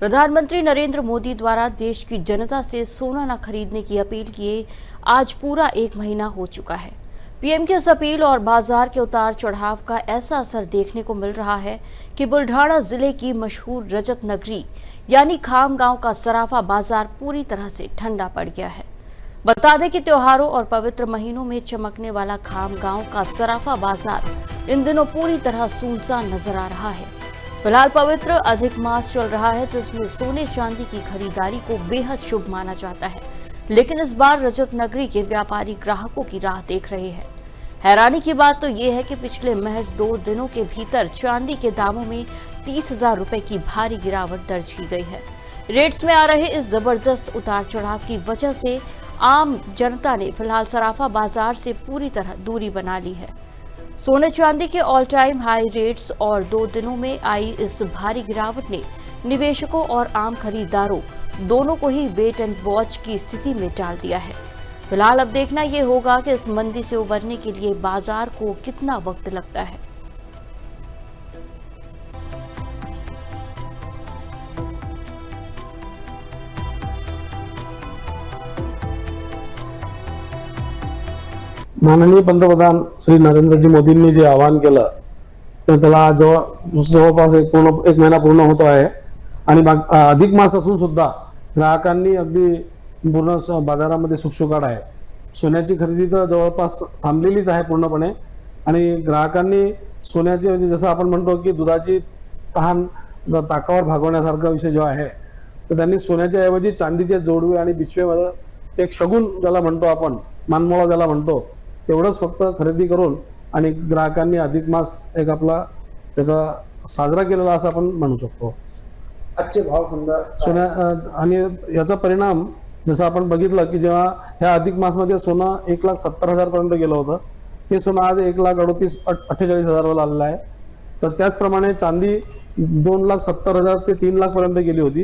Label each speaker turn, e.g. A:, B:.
A: प्रधानमंत्री नरेंद्र मोदी द्वारा देश की जनता से सोना न खरीदने की अपील किए आज पूरा 1 महीना हो चुका है। पीएम की इस अपील और बाजार के उतार चढ़ाव का ऐसा असर देखने को मिल रहा है कि बुल्ढाना जिले की मशहूर रजत नगरी यानी खाम गांव का सराफा बाजार पूरी तरह से ठंडा पड़ गया है। बता दें कि त्योहारों और पवित्र महीनों में चमकने वाला खाम गांव का सराफा बाजार इन दिनों पूरी तरह सुनसान नजर आ रहा है। फिलहाल पवित्र अधिक मास चल रहा है, जिसमें सोने चांदी की खरीदारी को बेहद शुभ माना जाता है, लेकिन इस बार रजत नगरी के व्यापारी ग्राहकों की राह देख रहे हैं। हैरानी की बात तो ये है कि पिछले महज 2 दिनों के भीतर चांदी के दामों में 30,000 रुपए की भारी गिरावट दर्ज की गई है। रेट्स में आ रहे इस जबरदस्त उतार चढ़ाव की वजह से आम जनता ने फिलहाल सराफा बाजार से पूरी तरह दूरी बना ली है। सोने चांदी के ऑल टाइम हाई रेट्स और 2 दिनों में आई इस भारी गिरावट ने निवेशकों और आम खरीदारों दोनों को ही वेट एंड वॉच की स्थिति में डाल दिया है। फिलहाल अब देखना ये होगा कि इस मंदी से उबरने के लिए बाजार को कितना वक्त लगता है।
B: माननीय पंतप्रधान श्री नरेंद्रजी मोदींनी जे आवाहन केलं तर त्याला जवळपास एक महिना पूर्ण होतो आहे आणि अधिक मास असून सुद्धा ग्राहकांनी अगदी पूर्ण बाजारामध्ये शुकशुकाट आहे। सोन्याची खरेदी तर जवळपास थांबलेलीच आहे पूर्णपणे आणि ग्राहकांनी सोन्याचे म्हणजे जसं आपण म्हणतो की दुधाची तहान ताकावर भागवण्यासारखा विषय जो आहे, तर त्यांनी सोन्याच्या ऐवजी चांदीचे जोडवे आणि बिछवेमध्ये एक शगुन ज्याला म्हणतो आपण, मानमोळा ज्याला म्हणतो, तेवढंच फक्त खरेदी करून आणि ग्राहकांनी अधिक मास एक आपला त्याचा साजरा केलेला असं आपण म्हणू शकतो।
C: आजचे भाव समजा
B: सोन्या आणि याचा परिणाम जसं आपण बघितलं की जेव्हा ह्या अधिक मासमध्ये सोनं 1,70,000 पर्यंत गेलं होतं, ते सोनं आज 1,48,000 वर आलेलं आहे। तर त्याचप्रमाणे चांदी 2,70,000 ते 3 लाख पर्यंत गेली होती।